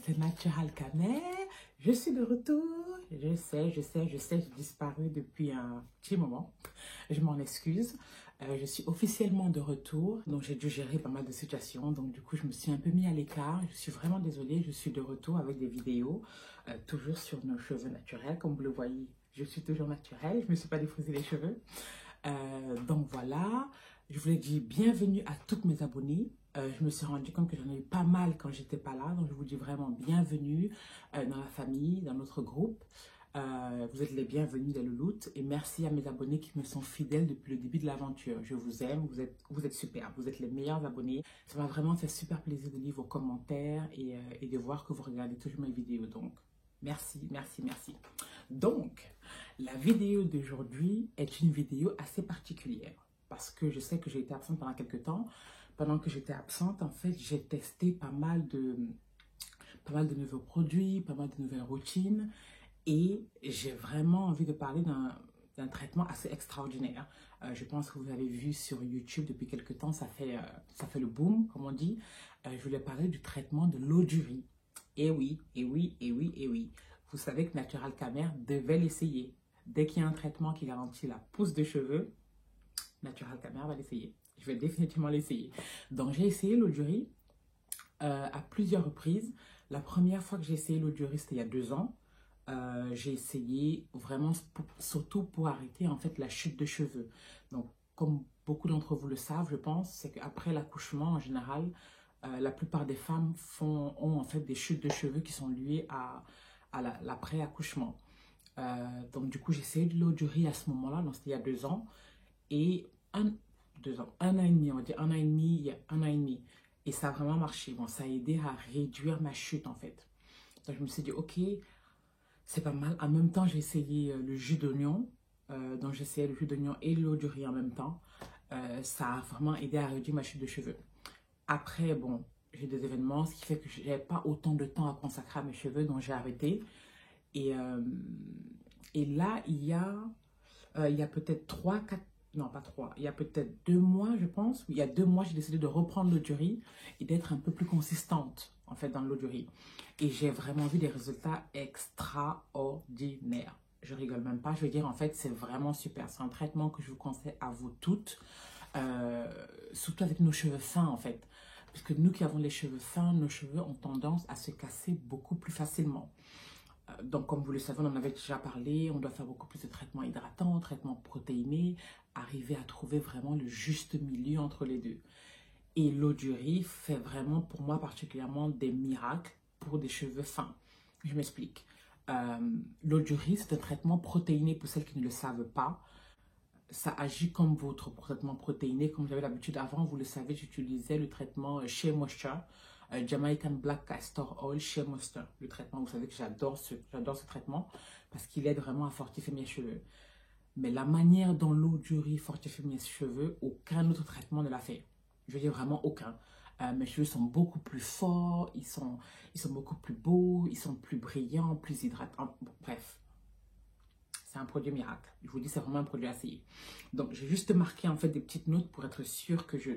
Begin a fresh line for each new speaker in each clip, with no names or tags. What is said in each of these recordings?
c'est Natural Camer. Je suis de retour. Je sais, j'ai disparu depuis un petit moment. Je m'en excuse. Je suis officiellement de retour. Donc, j'ai dû gérer pas mal de situations. Donc, du coup, je me suis un peu mis à l'écart. Je suis vraiment désolée. Je suis de retour avec des vidéos, toujours sur nos cheveux naturels. Comme vous le voyez, je suis toujours naturelle. Je ne me suis pas défrisé les cheveux. Donc, voilà. Je voulais dire bienvenue à toutes mes abonnés. Je me suis rendu compte que j'en ai eu pas mal quand j'étais pas là. Donc, je vous dis vraiment bienvenue dans la famille, dans notre groupe. Vous êtes les bienvenus des louloutes. Et merci à mes abonnés qui me sont fidèles depuis le début de l'aventure. Je vous aime, vous êtes super. Vous êtes les meilleurs abonnés. Ça m'a vraiment fait super plaisir de lire vos commentaires et de voir que vous regardez toujours mes vidéos. Donc, merci, merci, merci. Donc, la vidéo d'aujourd'hui est une vidéo assez particulière. Parce que je sais que j'ai été absente pendant quelques temps. Pendant que j'étais absente, en fait, j'ai testé pas mal de nouveaux produits, pas mal de nouvelles routines. Et j'ai vraiment envie de parler d'un traitement assez extraordinaire. Je pense que vous avez vu sur YouTube depuis quelques temps, ça fait le boom, comme on dit. Je voulais parler du traitement de l'eau du riz. Et oui, et oui, et oui, et oui. Vous savez que Natural Camer devait l'essayer. Dès qu'il y a un traitement qui garantit la pousse de cheveux, Natural Camer va l'essayer. Je vais définitivement l'essayer. Donc, j'ai essayé l'eau du riz à plusieurs reprises. La première fois que j'ai essayé l'eau du riz, c'était il y a 2 ans. J'ai essayé vraiment, surtout pour arrêter en fait la chute de cheveux. Donc, comme beaucoup d'entre vous le savent, je pense, c'est qu'après l'accouchement, en général, la plupart des femmes ont en fait des chutes de cheveux qui sont liées à l'après-accouchement. Donc, du coup, j'ai essayé de l'eau du riz à ce moment-là, donc c'était il y a 2 ans. Et 2 ans, 1 an et demi, on va dire 1 an et demi, il y a 1 an et demi. Et ça a vraiment marché. Bon, ça a aidé à réduire ma chute en fait. Donc, je me suis dit, ok, c'est pas mal. En même temps, j'ai essayé le jus d'oignon. Donc, j'ai essayé le jus d'oignon et l'eau du riz en même temps. Ça a vraiment aidé à réduire ma chute de cheveux. Après, bon, j'ai des événements, ce qui fait que je n'avais pas autant de temps à consacrer à mes cheveux, donc j'ai arrêté. Et là, il y a peut-être 3, 4, non pas 3, il y a peut-être 2 mois, je pense. Il y a 2 mois, j'ai décidé de reprendre l'eau du riz et d'être un peu plus consistante, en fait, dans l'eau du riz. Et j'ai vraiment vu des résultats extraordinaires. Je rigole même pas, je veux dire, en fait, c'est vraiment super. C'est un traitement que je vous conseille à vous toutes, surtout avec nos cheveux fins, en fait. Parce que nous qui avons les cheveux fins, nos cheveux ont tendance à se casser beaucoup plus facilement. Donc, comme vous le savez, on en avait déjà parlé, on doit faire beaucoup plus de traitements hydratants, traitements protéinés, arriver à trouver vraiment le juste milieu entre les deux. Et l'eau du riz fait vraiment, pour moi particulièrement, des miracles pour des cheveux fins. Je m'explique. L'eau du riz, c'est un traitement protéiné pour celles qui ne le savent pas. Ça agit comme votre traitement protéiné. Comme j'avais l'habitude avant, vous le savez, j'utilisais le traitement Shea Moisture. Jamaican Black Castor Oil Shea Moisture. Le traitement, vous savez que j'adore ce traitement parce qu'il aide vraiment à fortifier mes cheveux. Mais la manière dont l'eau du riz fortifie mes cheveux, aucun autre traitement ne l'a fait. Je veux dire vraiment aucun. Mes cheveux sont beaucoup plus forts, ils sont beaucoup plus beaux, ils sont plus brillants, plus hydratants. Bon, bref, c'est un produit miracle. Je vous dis, c'est vraiment un produit à essayer. Donc, j'ai juste marqué en fait des petites notes pour être sûr que je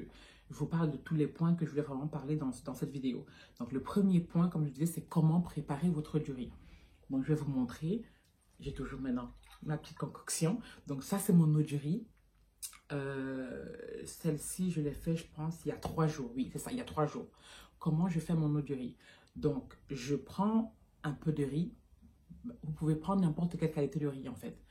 vous parle de tous les points que je voulais vraiment parler dans cette vidéo. Donc, le premier point, comme je disais, c'est comment préparer votre eau du riz. Donc, je vais vous montrer. J'ai toujours maintenant ma petite concoction. Donc, ça, c'est mon eau du riz. Celle-ci, je l'ai fait, je pense, il y a 3 jours. Oui, c'est ça, il y a 3 jours. Comment je fais mon eau du riz? Donc, je prends un peu de riz. Vous pouvez prendre n'importe quelle qualité de riz, en fait.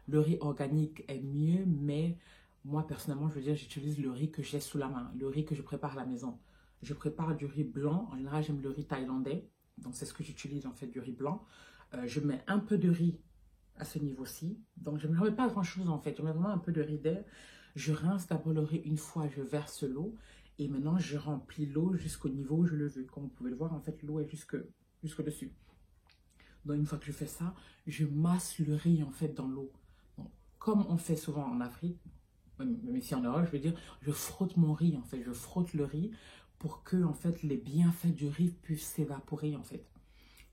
Le riz organique est mieux, mais moi, personnellement, je veux dire, j'utilise le riz que j'ai sous la main, le riz que je prépare à la maison. Je prépare du riz blanc. En général, j'aime le riz thaïlandais. Donc, c'est ce que j'utilise, en fait, du riz blanc. Je mets un peu de riz à ce niveau-ci. Donc, je ne mets pas grand-chose, en fait. Je mets vraiment un peu de riz d'air. Je rince d'abord le riz une fois, je verse l'eau. Et maintenant, je remplis l'eau jusqu'au niveau où je le veux. Comme vous pouvez le voir, en fait, l'eau est jusque dessus. Donc, une fois que je fais ça, je masse le riz, en fait, dans l'eau. Comme on fait souvent en Afrique, même ici en Europe, je veux dire, je frotte mon riz, en fait. Je frotte le riz pour que, en fait, les bienfaits du riz puissent s'évaporer, en fait.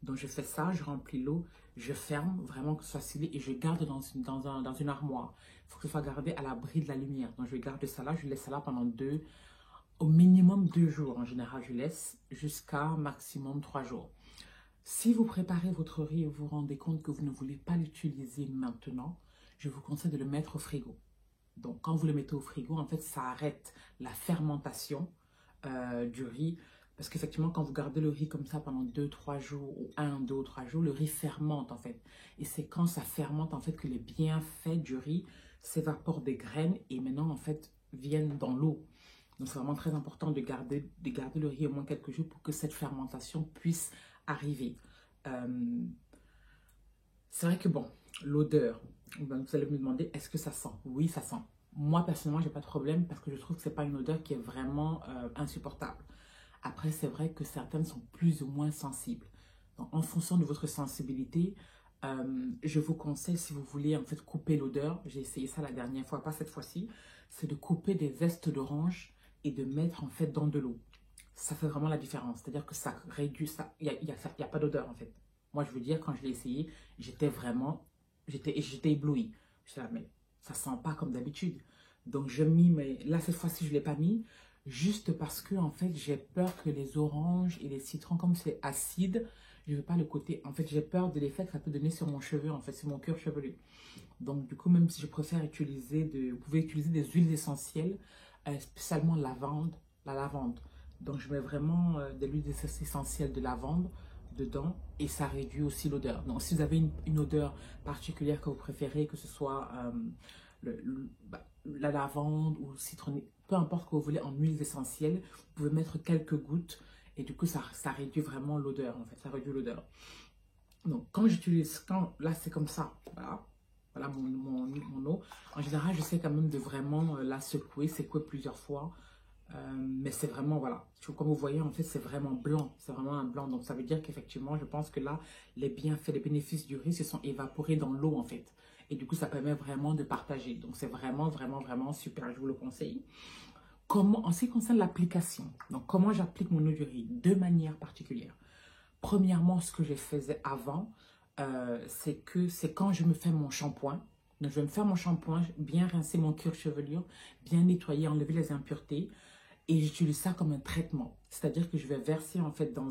Donc, je fais ça, je remplis l'eau, je ferme, vraiment que ce soit scellé, et je garde dans une armoire. Il faut que ce soit gardé à l'abri de la lumière. Donc, je garde ça là, je laisse ça là pendant au minimum 2 jours. En général, je laisse jusqu'à maximum 3 jours. Si vous préparez votre riz et vous vous rendez compte que vous ne voulez pas l'utiliser maintenant, je vous conseille de le mettre au frigo. Donc, quand vous le mettez au frigo, en fait, ça arrête la fermentation du riz. Parce qu'effectivement, quand vous gardez le riz comme ça pendant 2-3 jours, ou 1, 2 ou 3 jours, le riz fermente en fait. Et c'est quand ça fermente en fait que les bienfaits du riz s'évaporent des graines et maintenant en fait viennent dans l'eau. Donc c'est vraiment très important de garder le riz au moins quelques jours pour que cette fermentation puisse arriver. Euh, c'est vrai que bon, l'odeur, ben, vous allez me demander, est-ce que ça sent? Oui, ça sent. Moi, personnellement, j'ai pas de problème parce que je trouve que c'est pas une odeur qui est vraiment insupportable. Après, c'est vrai que certaines sont plus ou moins sensibles. Donc, en fonction de votre sensibilité, je vous conseille, si vous voulez en fait couper l'odeur, j'ai essayé ça la dernière fois, pas cette fois-ci, c'est de couper des zestes d'orange et de mettre en fait dans de l'eau. Ça fait vraiment la différence. C'est-à-dire que ça réduit, ça, il y a pas d'odeur en fait. Moi, je veux dire, quand je l'ai essayé, j'étais éblouie. Je suis là, mais ça sent pas comme d'habitude. Donc, je mis, mais là, cette fois-ci, je ne l'ai pas mis. Juste parce que, en fait, j'ai peur que les oranges et les citrons, comme c'est acide, je ne veux pas le côté. En fait, j'ai peur de l'effet que ça peut donner sur mon cheveu, en fait, sur mon cuir chevelu. Donc, du coup, même si je préfère vous pouvez utiliser des huiles essentielles, spécialement la lavande. Donc, je mets vraiment de l'huile essentielle de lavande dedans et ça réduit aussi l'odeur. Donc, si vous avez une odeur particulière que vous préférez, que ce soit la lavande ou citronné, peu importe ce que vous voulez en huile essentielle, vous pouvez mettre quelques gouttes et du coup, ça réduit vraiment l'odeur, en fait, ça réduit l'odeur. Donc, là, c'est comme ça, voilà mon eau. En général, j'essaie quand même de vraiment la secouer plusieurs fois. Mais c'est vraiment, voilà, comme vous voyez, en fait, c'est vraiment blanc. C'est vraiment un blanc. Donc, ça veut dire qu'effectivement, je pense que là, les bienfaits, les bénéfices du riz se sont évaporés dans l'eau, en fait. Et du coup, ça permet vraiment de partager. Donc, c'est vraiment, vraiment, vraiment super. Je vous le conseille. En ce qui concerne l'application, donc comment j'applique mon eau du riz? De manière particulière. Premièrement, ce que je faisais avant, c'est quand je me fais mon shampoing. Donc, je vais me faire mon shampoing, bien rincer mon cuir chevelure, bien nettoyer, enlever les impuretés. Et j'utilise ça comme un traitement. C'est-à-dire que je vais verser en fait dans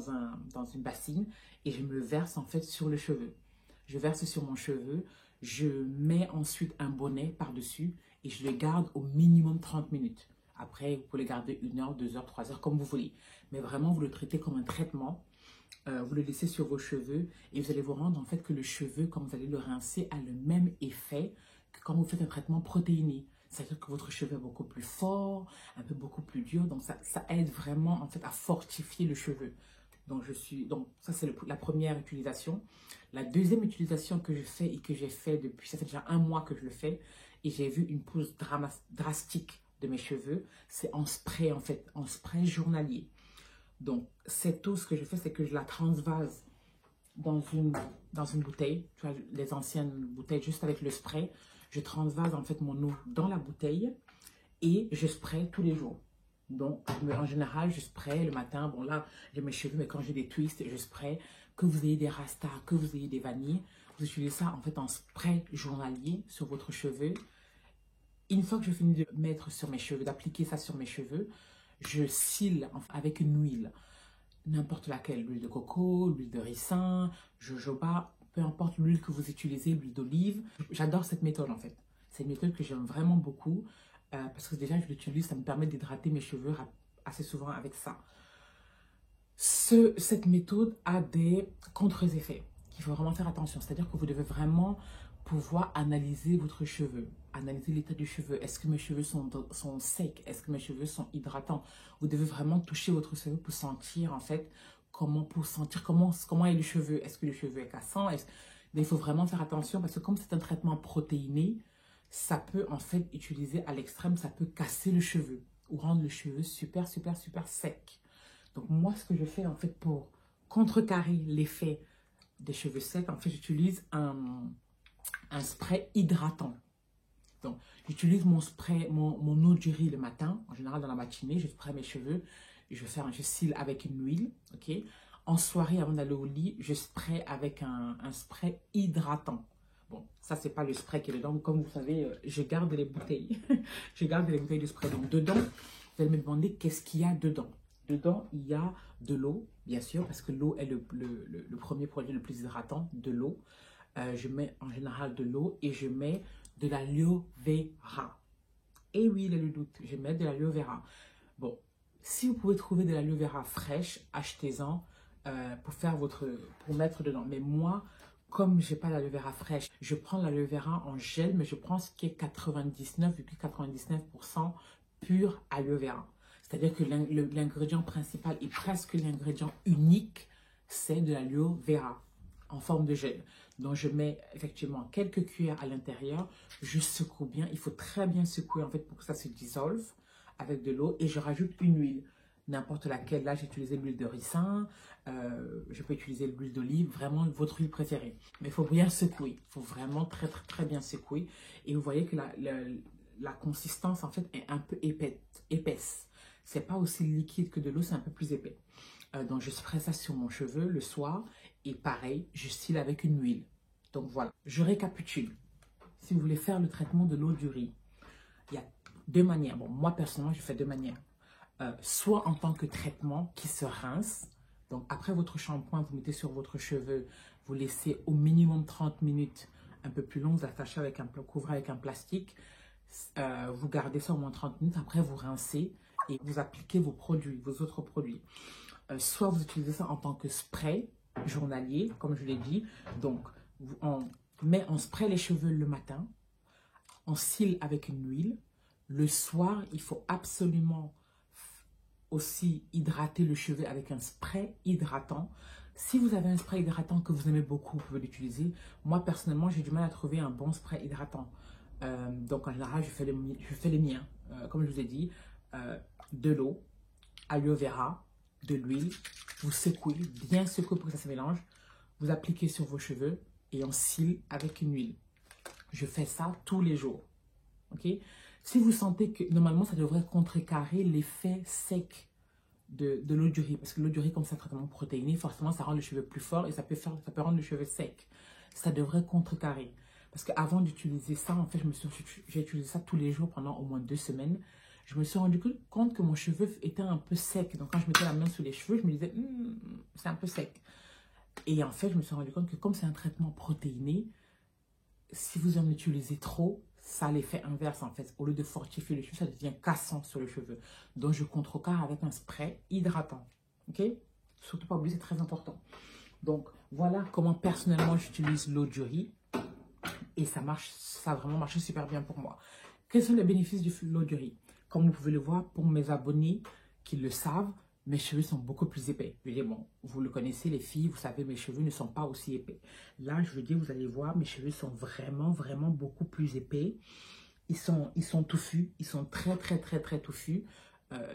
une bassine et je me le verse en fait sur le cheveu. Je verse sur mon cheveu, je mets ensuite un bonnet par-dessus et je le garde au minimum 30 minutes. Après, vous pouvez le garder 1 heure, 2 heures, 3 heures, comme vous voulez. Mais vraiment, vous le traitez comme un traitement. Vous le laissez sur vos cheveux et vous allez vous rendre en fait que le cheveu, quand vous allez le rincer, a le même effet que quand vous faites un traitement protéiné. C'est-à-dire que votre cheveu est beaucoup plus fort, un peu beaucoup plus dur. Donc, ça aide vraiment en fait à fortifier le cheveu. Donc ça, c'est la première utilisation. La deuxième utilisation que je fais et que j'ai fait depuis, ça fait déjà 1 mois que je le fais, et j'ai vu une pause drastique de mes cheveux, c'est en spray en fait, en spray journalier. Donc, cette eau, ce que je fais, c'est que je la transvase dans une bouteille. Tu vois, les anciennes bouteilles, juste avec le spray. Je transvase en fait mon eau dans la bouteille et je spray tous les jours. Donc, en général, je spray le matin. Bon, là, j'ai mes cheveux, mais quand j'ai des twists, je spray. Que vous ayez des rastas, que vous ayez des vanilles, vous utilisez ça en fait en spray journalier sur votre cheveu. Une fois que je finis de mettre sur mes cheveux, d'appliquer ça sur mes cheveux, je cille avec une huile, n'importe laquelle, l'huile de coco, l'huile de ricin, jojoba, peu importe l'huile que vous utilisez, l'huile d'olive. J'adore cette méthode en fait. C'est une méthode que j'aime vraiment beaucoup parce que déjà je l'utilise, ça me permet d'hydrater mes cheveux assez souvent avec ça. Cette méthode a des contre-effets qu'il faut vraiment faire attention. C'est-à-dire que vous devez vraiment pouvoir analyser votre cheveu, analyser l'état du cheveu. Est-ce que mes cheveux sont secs? Est-ce que mes cheveux sont hydratants? Vous devez vraiment toucher votre cheveu pour sentir en fait comment est le cheveu. Est-ce que le cheveu est cassant? Mais il faut vraiment faire attention parce que comme c'est un traitement protéiné, ça peut en fait utiliser à l'extrême, ça peut casser le cheveu ou rendre le cheveu super, super, super sec. Donc moi, ce que je fais en fait pour contrecarrer l'effet des cheveux secs, en fait, j'utilise un spray hydratant. Donc, j'utilise mon spray, mon eau du riz le matin, en général dans la matinée, je spray mes cheveux, je cille avec une huile, ok. En soirée, avant d'aller au lit, je spray avec un spray hydratant. Bon, ça, c'est pas le spray qui est dedans. Comme vous savez, je garde les bouteilles. Je garde les bouteilles de spray. Donc, dedans, vous allez me demander qu'est-ce qu'il y a dedans. Dedans, il y a de l'eau, bien sûr, parce que l'eau est le premier produit le plus hydratant, de l'eau. Je mets en général de l'eau et je mets de l'aloe vera. Et oui, le doute, je mets de l'aloe vera. Bon, si vous pouvez trouver de l'aloe vera fraîche, achetez-en pour mettre dedans. Mais moi, comme je n'ai pas l'aloe vera fraîche, je prends l'aloe vera en gel, mais je prends ce qui est 99,99% pur aloe vera. C'est-à-dire que l'ingrédient principal et presque l'ingrédient unique, c'est de l'aloe vera en forme de gel. Donc, je mets effectivement quelques cuillères à l'intérieur. Je secoue bien. Il faut très bien secouer en fait pour que ça se dissolve avec de l'eau. Et je rajoute une huile, n'importe laquelle. Là, j'ai utilisé l'huile de ricin. Je peux utiliser l'huile d'olive, vraiment votre huile préférée. Mais il faut bien secouer. Il faut vraiment très, très, très bien secouer. Et vous voyez que la consistance, en fait, est un peu épaisse. C'est pas aussi liquide que de l'eau, c'est un peu plus épais. Donc, je spray ça sur mon cheveu le soir. Et pareil, je style avec une huile. Donc, voilà. Je récapitule. Si vous voulez faire le traitement de l'eau du riz, il y a deux manières. Bon, moi, personnellement, je fais deux manières. Soit en tant que traitement qui se rince. Donc, après votre shampoing, vous mettez sur votre cheveu. Vous laissez au minimum 30 minutes, un peu plus long. Vous attachez avec couvrez avec un plastique. Vous gardez ça au moins 30 minutes. Après, vous rincez et vous appliquez vos produits, vos autres produits. Soit vous utilisez ça en tant que spray journalier, comme je l'ai dit. Donc, on spray les cheveux le matin. On cile avec une huile. Le soir, il faut absolument aussi hydrater le cheveu avec un spray hydratant. Si vous avez un spray hydratant que vous aimez beaucoup, vous pouvez l'utiliser. Moi, personnellement, j'ai du mal à trouver un bon spray hydratant. Donc, en général, je fais les miens. Comme je vous ai dit, de l'eau, aloe vera, de l'huile. Vous secouez, bien secouer pour que ça se mélange. Vous appliquez sur vos cheveux et on cile avec une huile. Je fais ça tous les jours. Ok? Si vous sentez que normalement, ça devrait contrecarrer l'effet sec de l'eau du riz. Parce que l'eau du riz, comme c'est un traitement protéiné, forcément, ça rend le cheveu plus fort et ça peut rendre le cheveu sec. Ça devrait contrecarrer. Parce qu'avant d'utiliser ça, en fait, j'ai utilisé ça tous les jours pendant au moins 2 semaines. Je me suis rendu compte que mon cheveu était un peu sec. Donc, quand je mettais la main sous les cheveux, je me disais, c'est un peu sec. Et en fait, je me suis rendu compte que comme c'est un traitement protéiné, si vous en utilisez trop, ça a l'effet inverse en fait. Au lieu de fortifier le cheveu, ça devient cassant sur le cheveu. Donc, je contrecarre avec un spray hydratant. Ok? Surtout pas oublier, c'est très important. Donc, voilà comment personnellement j'utilise l'eau du riz. Et ça a vraiment marché super bien pour moi. Quels sont les bénéfices de l'eau du riz? Comme vous pouvez le voir, pour mes abonnés qui le savent, mes cheveux sont beaucoup plus épais. Je veux dire, bon, vous le connaissez les filles, vous savez, mes cheveux ne sont pas aussi épais. Là, je veux dire, vous allez voir, mes cheveux sont vraiment, vraiment beaucoup plus épais. Ils sont touffus, ils sont très, très, très, très touffus.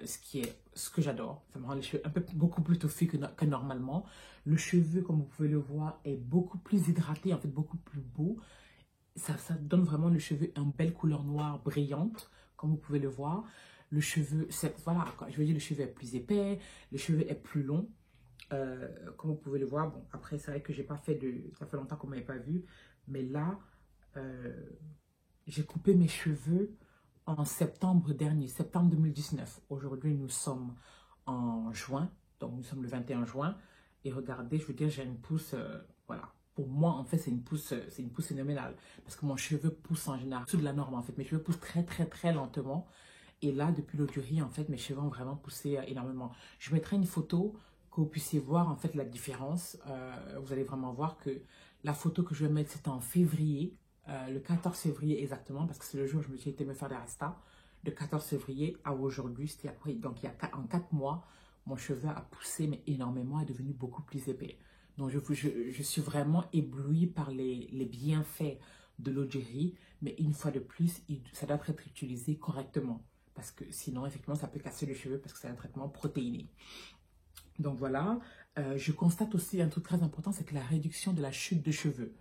Ce que j'adore. Ça me rend les cheveux beaucoup plus touffus que normalement. Le cheveu, comme vous pouvez le voir, est beaucoup plus hydraté, en fait, beaucoup plus beau. Ça donne vraiment le cheveu une belle couleur noire brillante, comme vous pouvez le voir. Le cheveu, voilà, je veux dire, le cheveu est plus épais, le cheveu est plus long. Comme vous pouvez le voir, bon, après, c'est vrai que j'ai pas fait ça fait longtemps qu'on m'avait pas vu, mais là, j'ai coupé mes cheveux en septembre dernier, septembre 2019. Aujourd'hui, nous sommes en juin, donc nous sommes le 21 juin. Et regardez, je veux dire, j'ai une pousse, voilà. Pour moi, en fait, c'est une pousse phénoménale. Parce que mon cheveu pousse en général, tout de la norme, en fait. Mes cheveux poussent très, très, très lentement. Et là, depuis l'eau du riz, en fait, mes cheveux ont vraiment poussé énormément. Je mettrai une photo que vous puissiez voir, en fait, la différence. Vous allez vraiment voir que la photo que je vais mettre, c'était en février. Le 14 février exactement, parce que c'est le jour où je me suis été me faire des restas. De 14 février à aujourd'hui, c'était après. Donc, en 4 mois, mon cheveu a poussé mais énormément, est devenu beaucoup plus épais. Donc, je suis vraiment éblouie par les bienfaits de l'eau du riz. Mais une fois de plus, ça doit être utilisé correctement. Parce que sinon, effectivement, ça peut casser les cheveux parce que c'est un traitement protéiné. Donc, voilà. Je constate aussi un truc très important, c'est que la réduction de la chute de cheveux.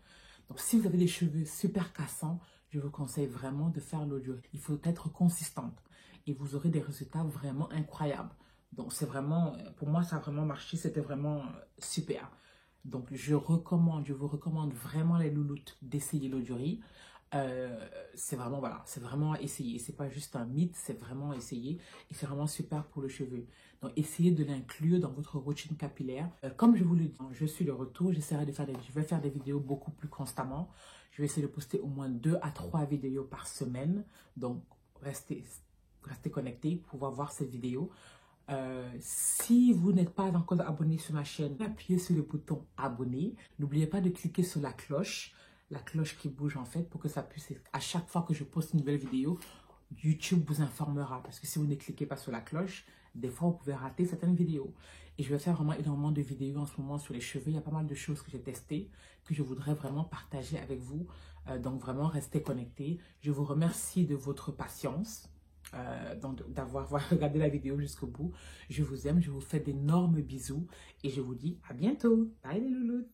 Donc, si vous avez des cheveux super cassants, je vous conseille vraiment de faire l'eau du riz. Il faut être consistante et vous aurez des résultats vraiment incroyables. Donc, c'est vraiment, pour moi, ça a vraiment marché. C'était vraiment super. Donc, je vous recommande vraiment les louloutes d'essayer l'eau du riz. C'est vraiment, voilà, c'est vraiment essayer. C'est pas juste un mythe, c'est vraiment essayer. Et c'est vraiment super pour le cheveu. Donc, essayez de l'inclure dans votre routine capillaire. Comme je vous le dis, je suis de retour. J'essaierai de faire je vais faire des vidéos beaucoup plus constamment. Je vais essayer de poster au moins 2 à 3 vidéos par semaine. Donc, restez connectés pour pouvoir voir ces vidéos. Si vous n'êtes pas encore abonné sur ma chaîne, appuyez sur le bouton abonner. N'oubliez pas de cliquer sur la cloche qui bouge en fait pour que ça puisse, à chaque fois que je poste une nouvelle vidéo, YouTube vous informera. Parce que si vous ne cliquez pas sur la cloche, des fois vous pouvez rater certaines vidéos. Et je vais faire vraiment énormément de vidéos en ce moment sur les cheveux. Il y a pas mal de choses que j'ai testées, que je voudrais vraiment partager avec vous. Donc vraiment, restez connectés. Je vous remercie de votre patience. D'avoir regardé la vidéo jusqu'au bout. Je vous aime, je vous fais d'énormes bisous et je vous dis à bientôt. Bye les loulous.